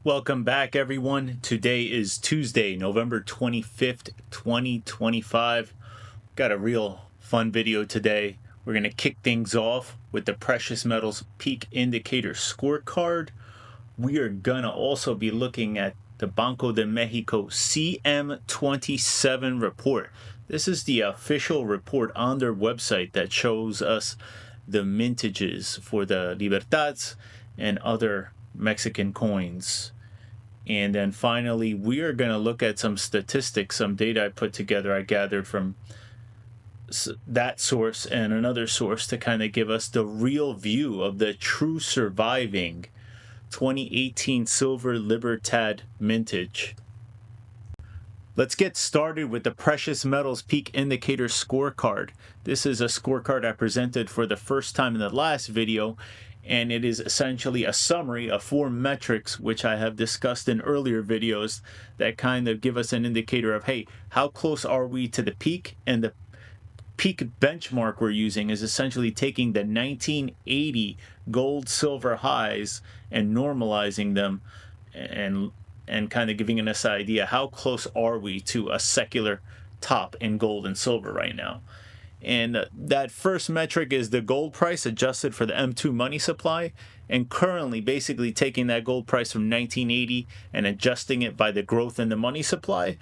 Welcome back, everyone. Today is Tuesday, November 25th, 2025. Got a real fun video today. We're going to kick things off with the Precious Metals Peak Indicator Scorecard. We are going to also be looking at the Banco de Mexico CM27 report. This is the official report on their website that shows us the mintages for the Libertads and other Mexican coins. And then finally, we are going to look at some statistics, some data I put together, I gathered from that source and another source to kind of give us the real view of the true surviving 2018 silver Libertad mintage. Let's get started with the Precious Metals Peak Indicator Scorecard. This is a scorecard I presented for the first time in the last video, and it is essentially a summary of 4 metrics which I have discussed in earlier videos that kind of give us an indicator of, hey, how close are we to the peak? And the peak benchmark we're using is essentially taking the 1980 gold silver highs and normalizing them and kind of giving us an idea how close are we to a secular top in gold and silver right now. And that first metric is the gold price adjusted for the M2 money supply, and currently basically taking that gold price from 1980 and adjusting it by the growth in the money supply.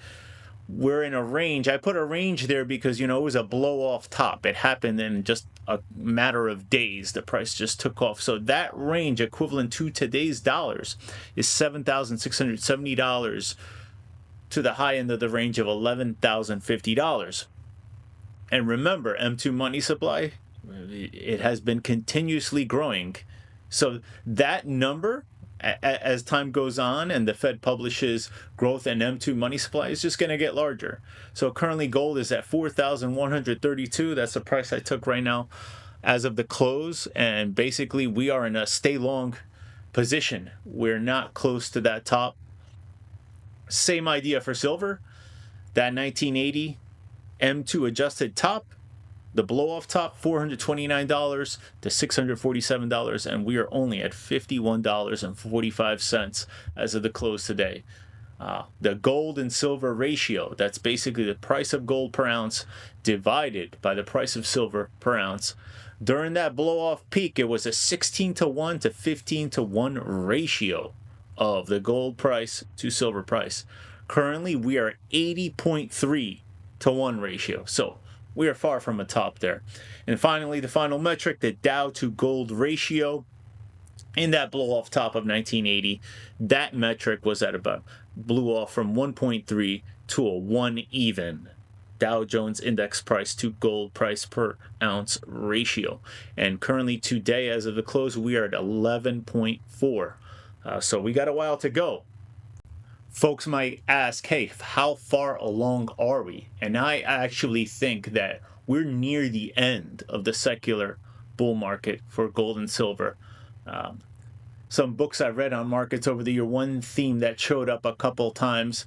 We're in a range. I put a range there because, it was a blow off top. It happened in just a matter of days. The price just took off. So that range, equivalent to today's dollars, is $7,670 to the high end of the range of $11,050. And remember, M2 money supply, it has been continuously growing. So that number, as time goes on and the Fed publishes growth in M2 money supply, is just going to get larger. So currently gold is at 4,132. That's the price I took right now as of the close. And basically we are in a stay long position. We're not close to that top. Same idea for silver. That 1980 M2 adjusted top, the blow-off top, $429 to $647, and we are only at $51.45 as of the close today. The gold and silver ratio, that's basically the price of gold per ounce divided by the price of silver per ounce. During that blow-off peak, it was a 16-to-1 to 15-to-1 ratio of the gold price to silver price. Currently, we are 80.3 to 1 ratio. So we are far from a top there. And finally, the final metric, the Dow to gold ratio. In that blow off top of 1980, that metric was at about, blew off from 1.3 to a 1 even Dow Jones index price to gold price per ounce ratio. And currently today, as of the close, we are at 11.4. So we got a while to go. Folks might ask, hey, how far along are we? And I actually think that we're near the end of the secular bull market for gold and silver. Some books I've read on markets over the year, one theme that showed up a couple times,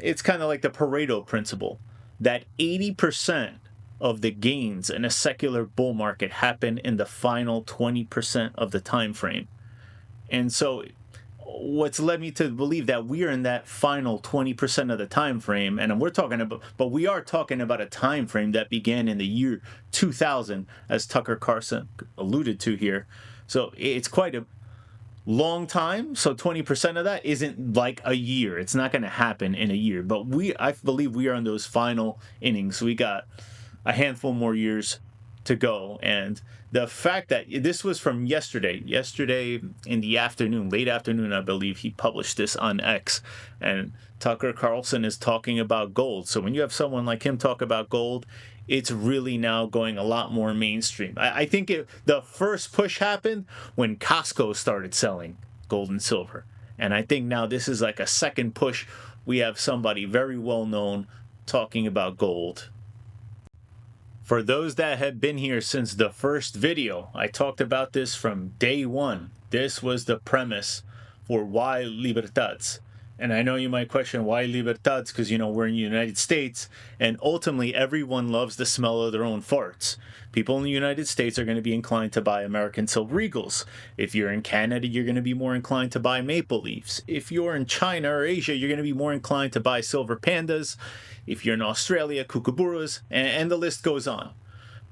it's kind of like the Pareto principle, that 80% of the gains in a secular bull market happen in the final 20% of the time frame. And so what's led me to believe that we are in that final 20% of the time frame, and we are talking about a time frame that began in the year 2000, as Tucker Carlson alluded to here. So it's quite a long time. So 20% of that isn't like a year. It's not going to happen in a year. But I believe we are in those final innings. We got a handful more years to go. And the fact that this was from yesterday in the afternoon, late afternoon, I believe he published this on X, and Tucker Carlson is talking about gold. So when you have someone like him talk about gold, it's really now going a lot more mainstream. I think the first push happened when Costco started selling gold and silver. And I think now this is like a second push. We have somebody very well known talking about gold. For those that have been here since the first video, I talked about this from day one. This was the premise for why Libertads. And I know you might question why Libertads, because, we're in the United States, and ultimately everyone loves the smell of their own farts. People in the United States are going to be inclined to buy American Silver Eagles. If you're in Canada, you're going to be more inclined to buy Maple Leafs. If you're in China or Asia, you're going to be more inclined to buy Silver Pandas. If you're in Australia, Kookaburras, and the list goes on.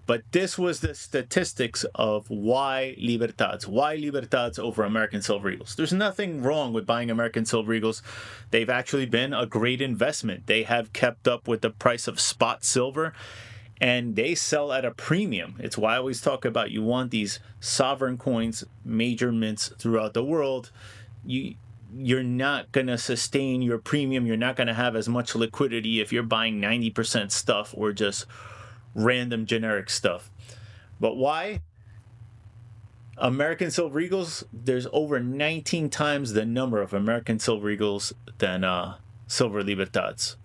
But this was the statistics of why Libertads over American Silver Eagles. There's nothing wrong with buying American Silver Eagles. They've actually been a great investment. They have kept up with the price of spot silver, and they sell at a premium. It's why I always talk about you want these sovereign coins, major mints throughout the world. You're not going to sustain your premium. You're not going to have as much liquidity if you're buying 90% stuff or just random generic stuff. But why? American Silver Eagles, there's over 19 times the number of American Silver Eagles than Silver Libertads.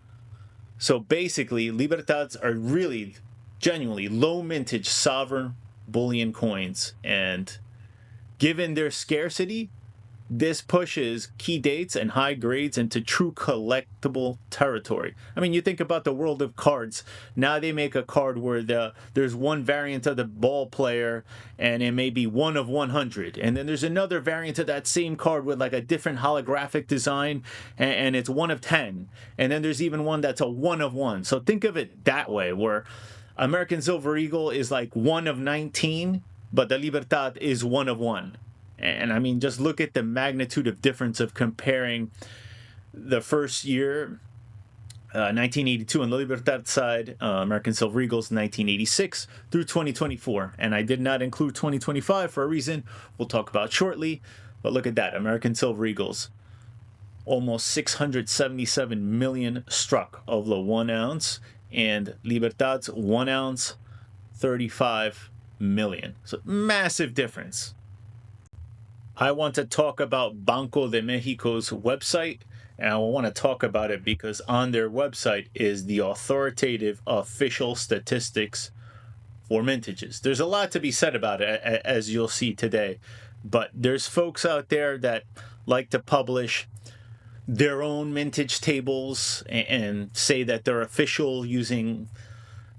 So basically, Libertads are really, genuinely low mintage sovereign bullion coins. And given their scarcity, this pushes key dates and high grades into true collectible territory. I mean, you think about the world of cards. Now they make a card where there's one variant of the ball player and it may be 1 of 100. And then there's another variant of that same card with like a different holographic design and it's 1 of 10. And then there's even one that's a 1 of 1. So think of it that way, where American Silver Eagle is like 1 of 19, but the Libertad is 1 of 1. And I mean, just look at the magnitude of difference of comparing the first year, 1982 on the Libertad side, American Silver Eagles 1986 through 2024. And I did not include 2025 for a reason we'll talk about shortly. But look at that, American Silver Eagles, almost 677 million struck of the 1 ounce, and Libertad's 1 ounce, 35 million. So massive difference. I want to talk about Banco de Mexico's website, and I want to talk about it because on their website is the authoritative official statistics for mintages. There's a lot to be said about it, as you'll see today, but there's folks out there that like to publish their own mintage tables and say that they're official using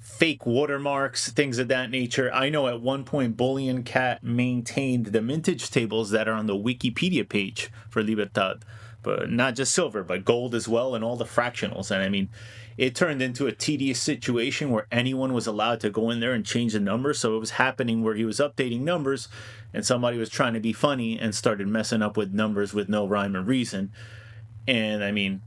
fake watermarks, things of that nature. I know at one point Bullion Cat maintained the mintage tables that are on the Wikipedia page for Libertad, but not just silver, but gold as well, and all the fractionals. And I mean, it turned into a tedious situation where anyone was allowed to go in there and change the numbers. So it was happening where he was updating numbers and somebody was trying to be funny and started messing up with numbers with no rhyme or reason. And I mean,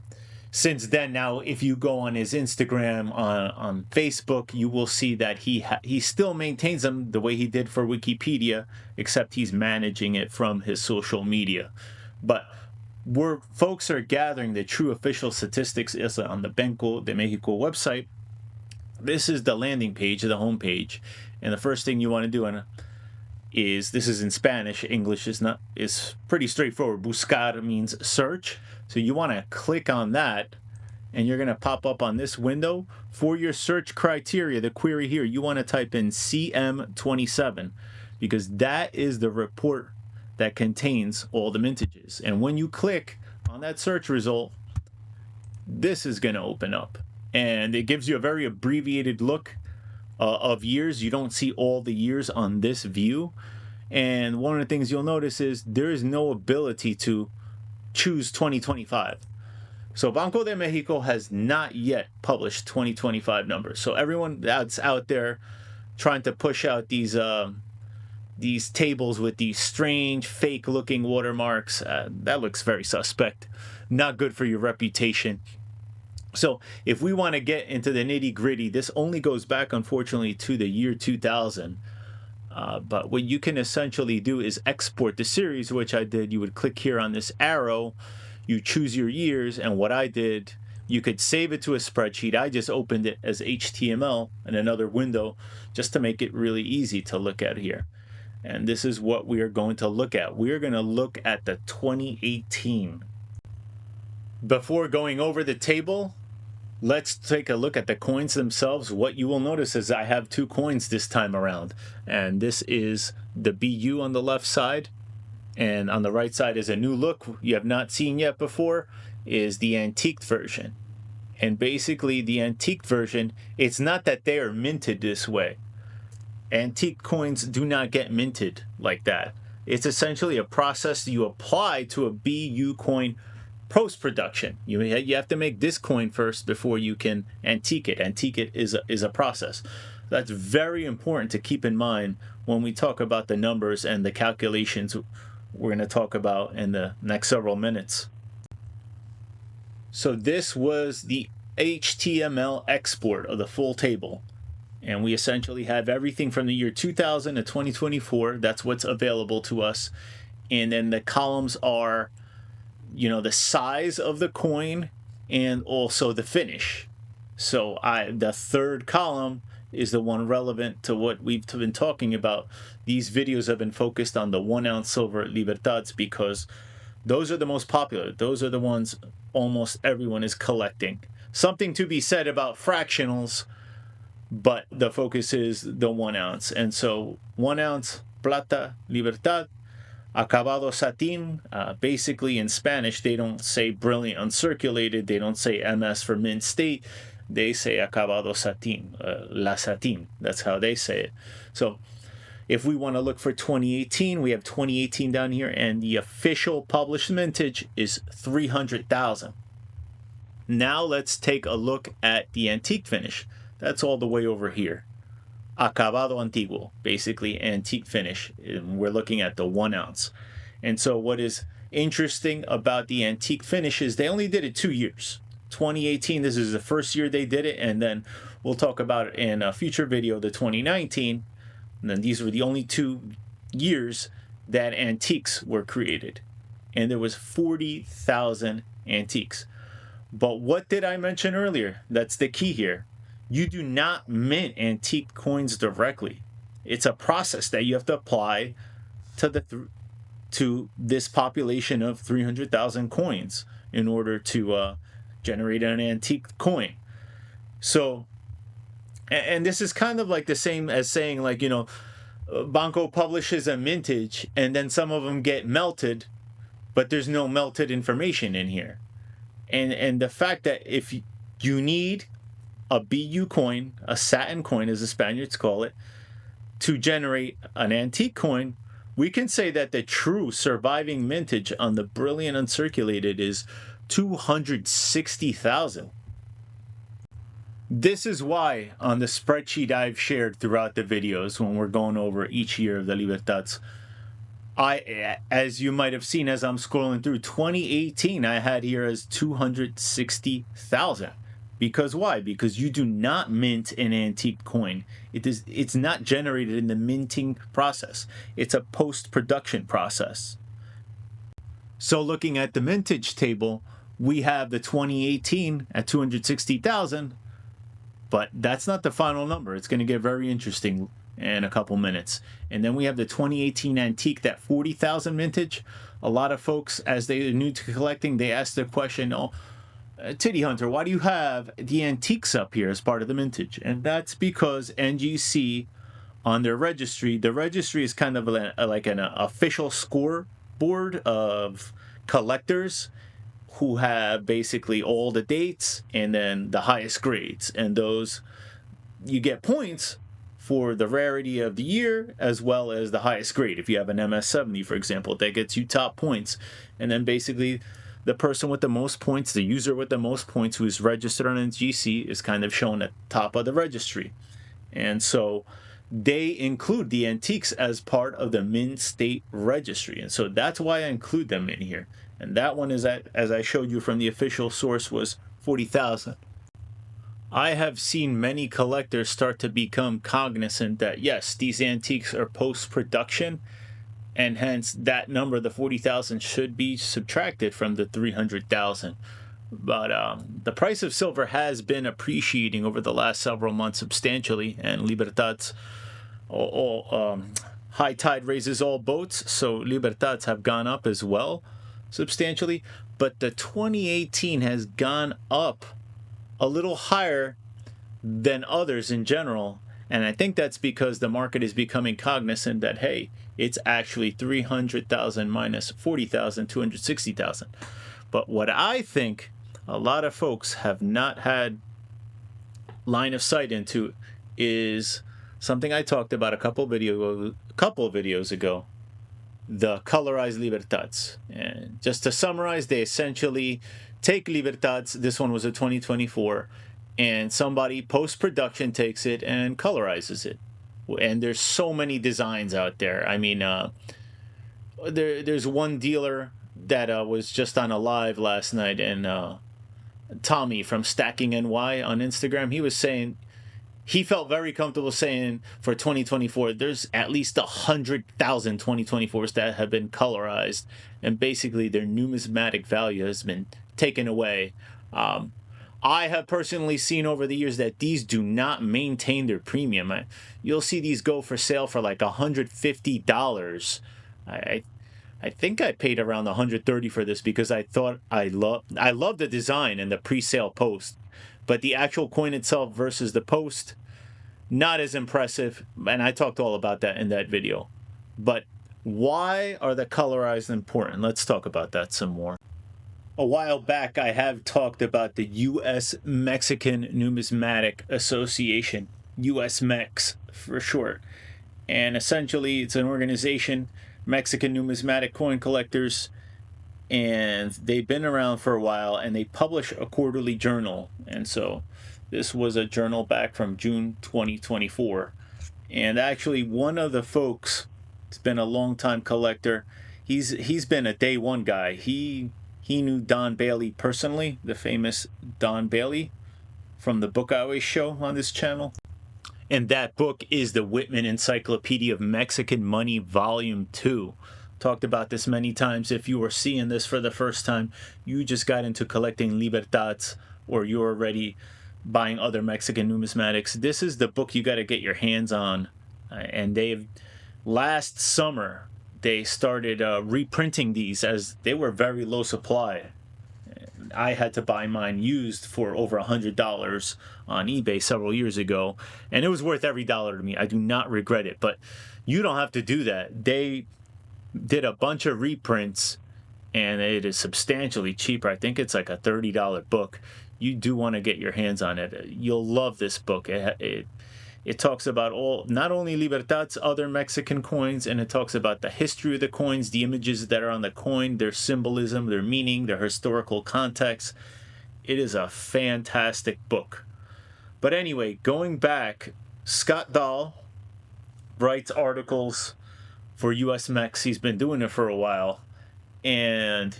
since then, now if you go on his Instagram, on Facebook, you will see that he still maintains them the way he did for Wikipedia, except he's managing it from his social media. But where folks are gathering the true official statistics is on the Banco de Mexico website. This is the landing page, the home page, and the first thing you want to do is, this is in Spanish. English is pretty straightforward. Buscar means search. So you want to click on that, and you're going to pop up on this window. For your search criteria, the query here, you want to type in CM27, because that is the report that contains all the mintages. And when you click on that search result, this is going to open up. And it gives you a very abbreviated look of years. You don't see all the years on this view. And one of the things you'll notice is there is no ability to choose 2025. So Banco de Mexico has not yet published 2025 numbers. So everyone that's out there trying to push out these tables with these strange fake looking watermarks, that looks very suspect. Not good for your reputation. So if we want to get into the nitty gritty, this only goes back, unfortunately, to the year 2000. But what you can essentially do is export the series, which I did. You would click here on this arrow, you choose your years, and what I did, you could save it to a spreadsheet. I just opened it as HTML in another window just to make it really easy to look at here. And this is what we are going to look at. We are going to look at the 2018. Before going over the table, let's take a look at the coins themselves. What you will notice is I have 2 coins this time around. And this is the BU on the left side And on the right side is a new look you have not seen yet before, is the antiqued version. And basically the antiqued version, it's not that they are minted this way. Antique coins do not get minted like that. It's essentially a process you apply to a BU coin post-production. You have to make this coin first before you can antique it. Antique it is a process. That's very important to keep in mind when we talk about the numbers and the calculations we're going to talk about in the next several minutes. So this was the HTML export of the full table. And we essentially have everything from the year 2000 to 2024. That's what's available to us. And then the columns are, the size of the coin and also the finish. So the third column is the one relevant to what we've been talking about. These videos have been focused on the 1 ounce silver Libertads because those are the most popular. Those are the ones almost everyone is collecting. Something to be said about fractionals, but the focus is the 1 ounce. And so 1 ounce plata Libertad, acabado satin. Basically in Spanish, they don't say brilliant uncirculated. They don't say MS for mint state. They say acabado satin, la satin. That's how they say it. So if we want to look for 2018, we have 2018 down here, and the official published mintage is 300,000. Now let's take a look at the antique finish. That's all the way over here. Acabado antiguo, basically antique finish. And we're looking at the 1 ounce. And so what is interesting about the antique finish is they only did it 2 years. 2018, this is the first year they did it, and then we'll talk about it in a future video, the 2019. And then these were the only 2 years that antiques were created. And there was 40,000 antiques. But what did I mention earlier? That's the key here. You do not mint antique coins directly. It's a process that you have to apply to this population of 300,000 coins in order to generate an antique coin. So, and this is kind of like the same as saying, like, Banco publishes a mintage and then some of them get melted, but there's no melted information in here. And the fact that if you need a BU coin, a satin coin as the Spaniards call it, to generate an antique coin, we can say that the true surviving mintage on the brilliant uncirculated is 260,000. This is why on the spreadsheet I've shared throughout the videos when we're going over each year of the Libertads, as you might have seen as I'm scrolling through, 2018 I had here as 260,000. Because why? Because you do not mint an antique coin. It's not generated in the minting process. It's a post-production process. So looking at the mintage table, we have the 2018 at 260,000, but that's not the final number. It's going to get very interesting in a couple minutes. And then we have the 2018 antique, that 40,000 mintage. A lot of folks, as they're new to collecting, they ask the question, Titty Hunter, why do you have the antiques up here as part of the mintage? And that's because NGC on their registry, the registry is kind of like an official scoreboard of collectors who have basically all the dates and then the highest grades. And those, you get points for the rarity of the year as well as the highest grade. If you have an MS70, for example, that gets you top points. And then basically the person with the most points, the user with the most points who is registered on NGC, is kind of shown at the top of the registry. And so they include the antiques as part of the Mint State Registry. And so that's why I include them in here. And that one is, as I showed you from the official source, was 40,000. I have seen many collectors start to become cognizant that, yes, these antiques are post-production, and hence that number, the 40,000, should be subtracted from the 300,000. But the price of silver has been appreciating over the last several months substantially, and Libertads, high tide raises all boats, so Libertads have gone up as well substantially. But the 2018 has gone up a little higher than others in general, And I think that's because the market is becoming cognizant that, hey, it's actually 300,000 minus 40,000, 260,000. But what I think a lot of folks have not had line of sight into is something I talked about a couple of videos ago, the colorized Libertads. And just to summarize, they essentially take Libertads, this one was a 2024, and somebody post-production takes it and colorizes it. And there's so many designs out there. I mean, there's one dealer that was just on a live last night, and Tommy from Stacking NY on Instagram, he was saying he felt very comfortable saying for 2024 there's at least 100,000 2024s that have been colorized, and basically their numismatic value has been taken away. I have personally seen over the years that these do not maintain their premium. You'll see these go for sale for like $150. I think I paid around $130 for this because I thought I love the design and the pre-sale post, but the actual coin itself versus the post, not as impressive. And I talked all about that in that video. But why are the colorized important? Let's talk about that some more. A while back, I have talked about the U.S. Mexican Numismatic Association, USMex for short. And essentially, it's an organization, Mexican numismatic coin collectors, and they've been around for a while, and they publish a quarterly journal. And so this was a journal back from June 2024. And actually, one of the folks, it's been a long time collector, he's been a day one guy. He knew Don Bailey personally, the famous Don Bailey from the book I always show on this channel. And that book is the Whitman Encyclopedia of Mexican Money, Volume 2. Talked about this many times. If you were seeing this for the first time, you just got into collecting Libertads, or you're already buying other Mexican numismatics. This is the book you got to get your hands on. And last summer, they started reprinting these as they were very low supply. I had to buy mine used for over $100 on eBay several years ago, and it was worth every dollar to me. I do not regret it, but you don't have to do that. They did a bunch of reprints, and it is substantially cheaper. I think it's like a $30 book. You do want to get your hands on it. You'll love this book. It talks about not only Libertads, other Mexican coins, and it talks about the history of the coins, the images that are on the coin, their symbolism, their meaning, their historical context. It is a fantastic book. But anyway, going back, Scott Dahl writes articles for USMex. He's been doing it for a while. And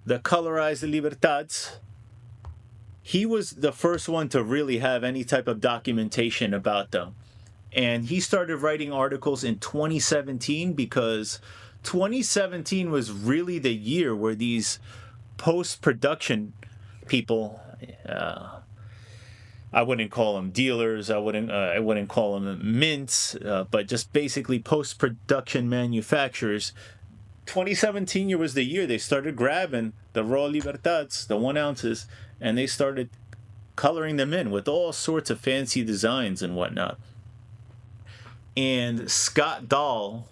the colorized Libertads, he was the first one to really have any type of documentation about them. And he started writing articles in 2017 because 2017 was really the year where these post-production people, I wouldn't call them dealers, I wouldn't call them mints, but just basically post-production manufacturers. 2017 was the year they started grabbing the raw Libertads, the 1 ounces, and they started coloring them in with all sorts of fancy designs and whatnot. And Scott Dahl,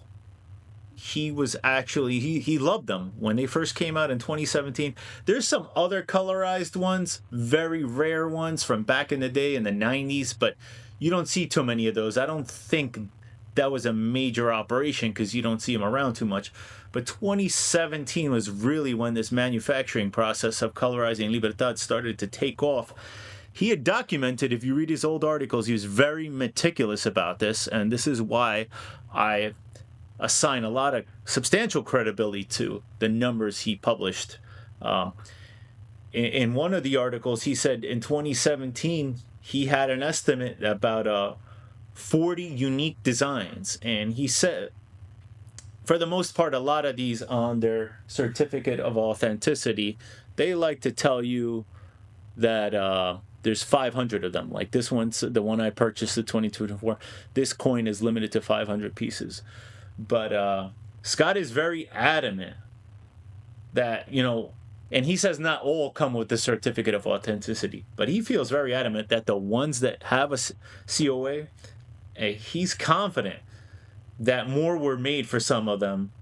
he was actually, he loved them when they first came out in 2017. There's some other colorized ones, very rare ones from back in the day in the 90s, but you don't see too many of those. I don't think that was a major operation because you don't see them around too much. But 2017 was really when this manufacturing process of colorizing Libertad started to take off. He had documented, if you read his old articles, he was very meticulous about this, and this is why I assign a lot of substantial credibility to the numbers he published. In one of the articles, he said in 2017, he had an estimate about 40 unique designs, and he said, for the most part, a lot of these on their certificate of authenticity, they like to tell you that there's 500 of them. Like this one's the one I purchased, the 2224. This coin is limited to 500 pieces. But Scott is very adamant that, and he says not all come with the certificate of authenticity, but he feels very adamant that the ones that have a COA he's confident that more were made for some of them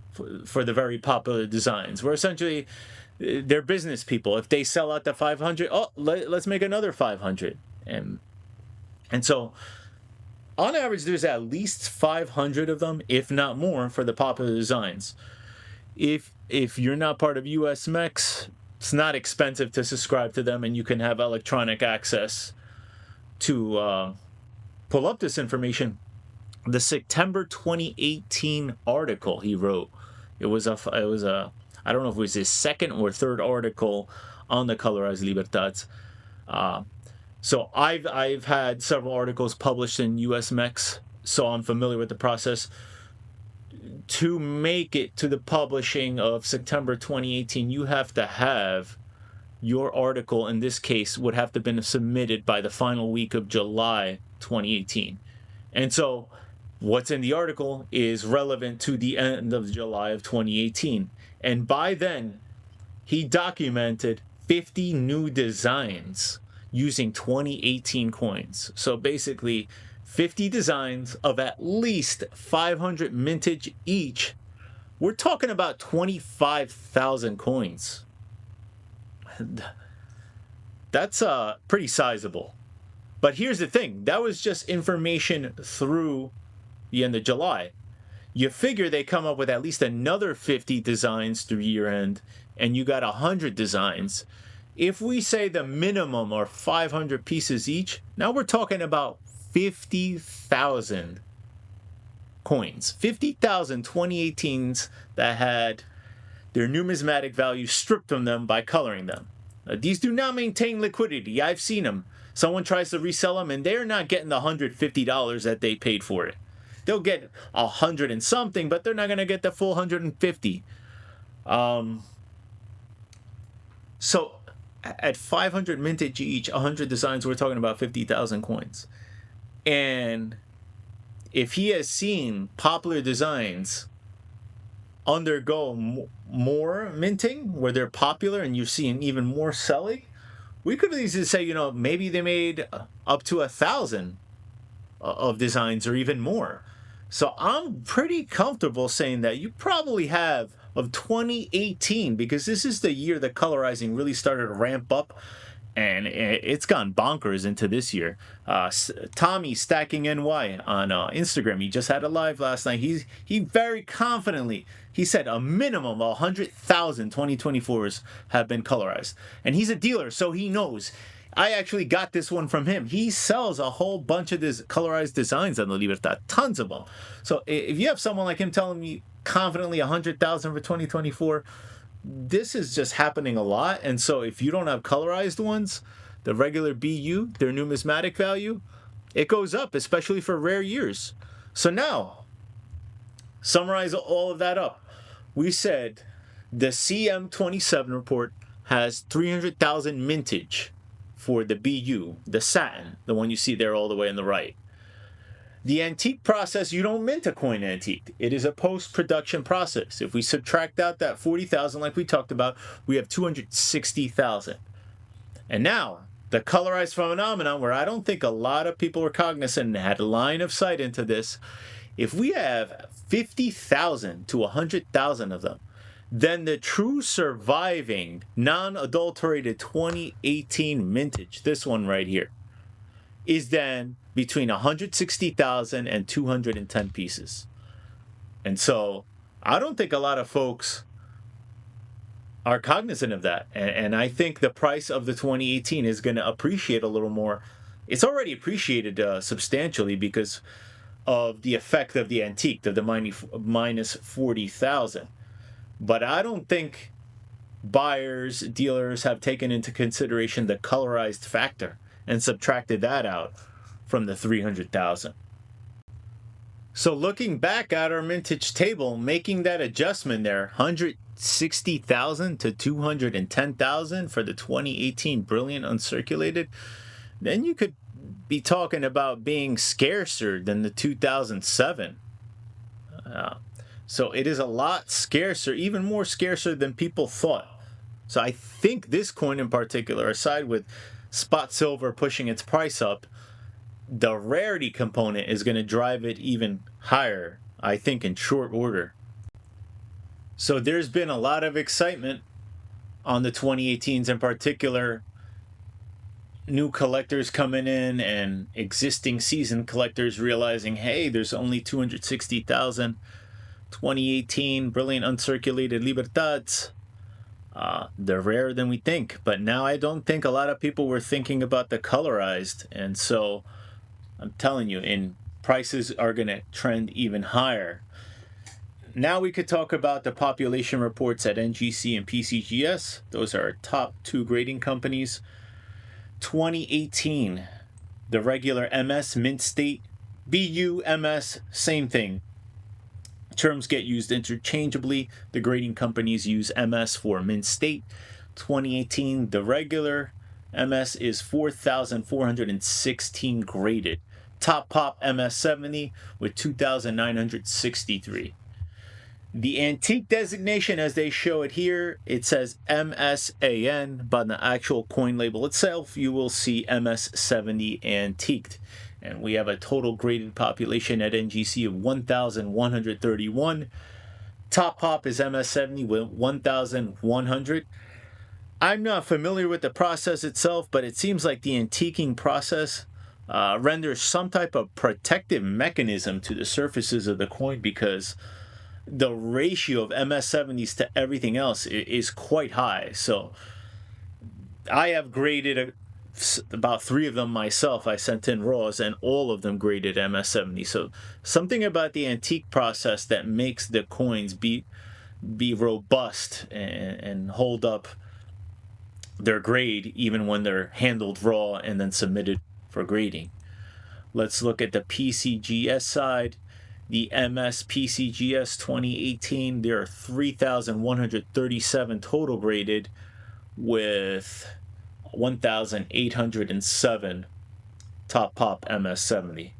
for the very popular designs. Where essentially they're business people. If they sell out the 500, let's make another 500, and so on average, there's at least 500 of them, if not more, for the popular designs. If you're not part of USMex, it's not expensive to subscribe to them, and you can have electronic access to pull up this information. The September 2018 article he wrote, it was a I don't know if it was his second or third article on the Colorized Libertads. So I've had several articles published in USMex, so I'm familiar with the process. To make it to the publishing of September 2018, you have to have your article, in this case, would have to have been submitted by the final week of July 2018. And so what's in the article is relevant to the end of July of 2018. And by then, he documented 50 new designs using 2018 coins. So basically, 50 designs of at least 500 mintage each. We're talking about 25,000 coins. That's pretty sizable. But here's the thing. That was just information through the end of July. You figure they come up with at least another 50 designs through year end, and you got 100 designs. If we say the minimum are 500 pieces each, now we're talking about 50,000 coins. 50,000 2018s that had their numismatic value stripped from them by coloring them. These do not maintain liquidity. I've seen them. Someone tries to resell them, and they're not getting the $150 that they paid for it. They'll get 100 and something, but they're not going to get the full 150. So at 500 mintage each, 100 designs, we're talking about 50,000 coins. And if he has seen popular designs undergo more minting, where they're popular and you're seeing even more selling, we could easily say, maybe they made up to 1,000 of designs or even more. So I'm pretty comfortable saying that you probably have, of 2018, because this is the year that colorizing really started to ramp up, and it's gone bonkers into this year. Tommy Stacking NY on Instagram, he just had a live last night. He very confidently, he said a minimum of 100,000 2024s have been colorized. And he's a dealer, so he knows. I actually got this one from him. He sells a whole bunch of this colorized designs on the Libertad, tons of them. So if you have someone like him telling me confidently 100,000 for 2024, this is just happening a lot. And so if you don't have colorized ones, the regular BU, their numismatic value, it goes up, especially for rare years. So now, summarize all of that up. We said the CM27 report has 300,000 mintage for the BU, the satin, the one you see there all the way on the right. The antique process, you don't mint a coin antique. It is a post-production process. If we subtract out that 40,000 like we talked about, we have 260,000. And now, the colorized phenomenon, where I don't think a lot of people were cognizant and had a line of sight into this, if we have 50,000 to 100,000 of them, then the true surviving non-adulterated 2018 mintage, this one right here, is then between 160,000 and 210 pieces. And so I don't think a lot of folks are cognizant of that. And I think the price of the 2018 is going to appreciate a little more. It's already appreciated substantially because of the effect of the antique, of the minus 40,000. But I don't think buyers, dealers have taken into consideration the colorized factor and subtracted that out from the 300,000. So looking back at our mintage table, making that adjustment there, 160,000 to 210,000 for the 2018 Brilliant Uncirculated, then you could be talking about being scarcer than the 2007. So it is a lot scarcer, even more scarcer than people thought. So I think this coin in particular, aside with spot silver pushing its price up, the rarity component is going to drive it even higher, I think, in short order. So there's been a lot of excitement on the 2018s in particular. New collectors coming in and existing season collectors realizing, hey, there's only 260,000 2018 brilliant uncirculated Libertads. They're rarer than we think, but now I don't think a lot of people were thinking about the colorized, and so I'm telling you, prices are going to trend even higher. Now we could talk about the population reports at NGC and PCGS. Those are our top two grading companies. 2018, the regular MS, Mint State, BU, MS, same thing. Terms get used interchangeably. The grading companies use MS for Mint State. 2018, the regular MS is 4,416 graded. Top Pop MS70 with 2,963. The antique designation, as they show it here, it says MSAN, but on the actual coin label itself, you will see MS70 antiqued. And we have a total graded population at NGC of 1,131. Top Pop is MS70 with 1,100. I'm not familiar with the process itself, but it seems like the antiquing process renders some type of protective mechanism to the surfaces of the coin, because the ratio of MS70s to everything else is quite high. So I have graded about 3 of them myself. I sent in raws and all of them graded MS70. So something about the antique process that makes the coins be robust and hold up their grade even when they're handled raw and then submitted for grading. Let's look at the PCGS side. The MS PCGS 2018, there are 3,137 total graded with 1,807 Top Pop MS70.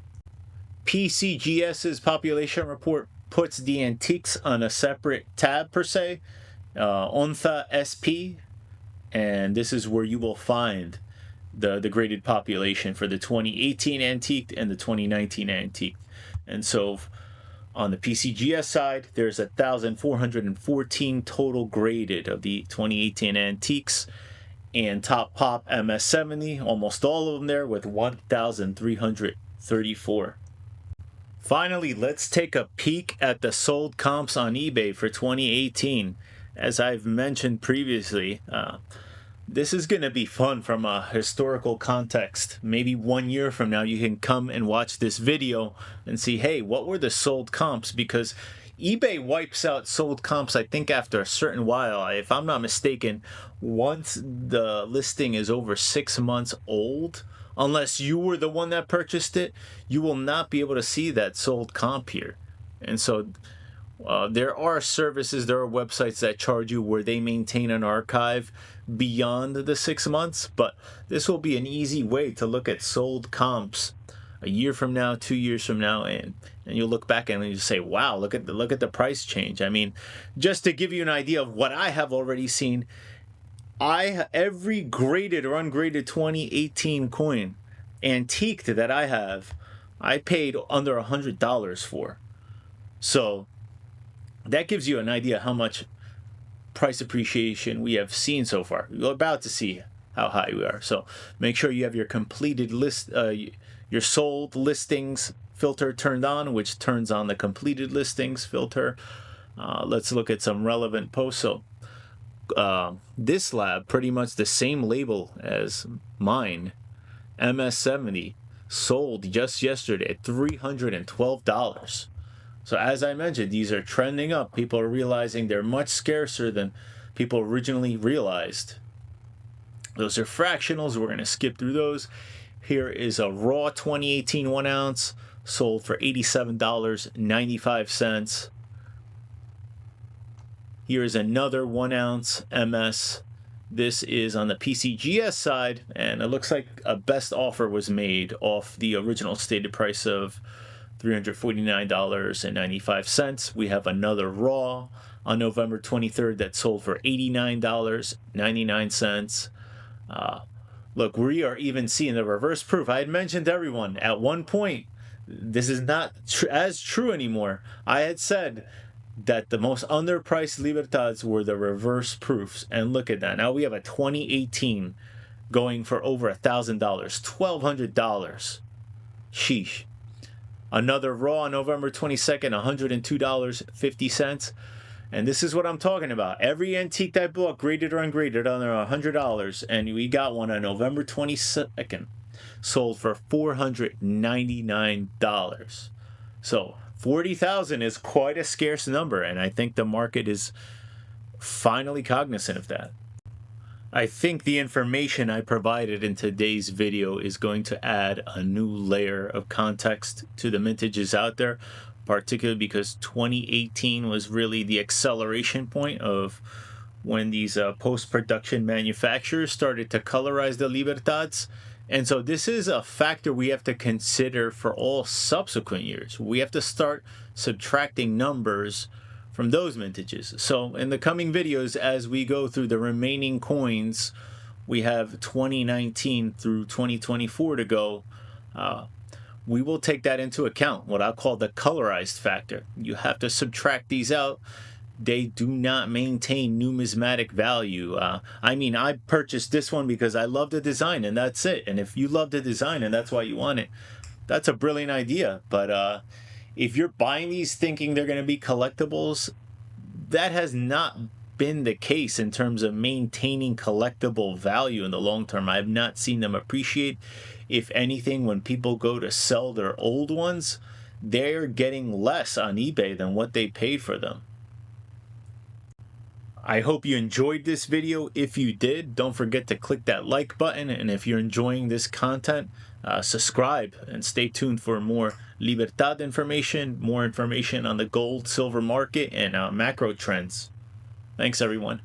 PCGS's population report puts the antiques on a separate tab per se, ONTHA SP, and this is where you will find the graded population for the 2018 antiqued and the 2019 antiqued. And so on the PCGS side, there's 1,414 total graded of the 2018 antiques, and Top Pop MS70, almost all of them there, with 1,334. Finally, let's take a peek at the sold comps on eBay for 2018. As I've mentioned previously, this is going to be fun from a historical context. Maybe 1 year from now, you can come and watch this video and see, hey, what were the sold comps? Because eBay wipes out sold comps, I think, after a certain while. If I'm not mistaken, once the listing is over 6 months old, unless you were the one that purchased it, you will not be able to see that sold comp here. And so there are services, there are websites that charge you where they maintain an archive beyond the 6 months, but this will be an easy way to look at sold comps a year from now, 2 years from now, and you'll look back and you say, wow, look at the price change. I mean, just to give you an idea of what I have already seen, every graded or ungraded 2018 coin antiqued that I have, I paid under $100 for. So that gives you an idea how much price appreciation we have seen so far. You're about to see how high we are. So make sure you have your completed list, your sold listings filter turned on, which turns on the completed listings filter. Let's look at some relevant posts. So this lab, pretty much the same label as mine, MS70, sold just yesterday at $312. So as I mentioned, these are trending up. People are realizing they're much scarcer than people originally realized. Those are fractionals. We're going to skip through those. Here is a raw 2018 1 ounce sold for $87.95. Here is another 1 ounce MS. This is on the PCGS side, and it looks like a best offer was made off the original stated price of $349.95. We have another raw on November 23rd that sold for $89.99. Look, we are even seeing the reverse proof. I had mentioned to everyone at one point, this is not as true anymore. I had said that the most underpriced Libertads were the reverse proofs. And look at that. Now we have a 2018 going for over $1,000, $1,200. Sheesh. Another raw on November 22nd, $102.50. And this is what I'm talking about. Every antique type book, graded or ungraded, under $100. And we got one on November 22nd. Sold for $499. So 40,000 is quite a scarce number. And I think the market is finally cognizant of that. I think the information I provided in today's video is going to add a new layer of context to the mintages out there, particularly because 2018 was really the acceleration point of when these post-production manufacturers started to colorize the Libertads. And so this is a factor we have to consider for all subsequent years. We have to start subtracting numbers from those mintages. So in the coming videos, as we go through the remaining coins, we have 2019 through 2024 to go. We will take that into account, what I call the colorized factor. You have to subtract these out. They do not maintain numismatic value. I mean, I purchased this one because I love the design, and that's it. And if you love the design and that's why you want it, that's a brilliant idea. But if you're buying these thinking they're going to be collectibles, that has not been the case in terms of maintaining collectible value in the long term. I have not seen them appreciate. If anything, when people go to sell their old ones, they're getting less on eBay than what they paid for them. I hope you enjoyed this video. If you did, don't forget to click that like button. And if you're enjoying this content, subscribe and stay tuned for more Libertad information, more information on the gold, silver market, and macro trends. Thanks, everyone.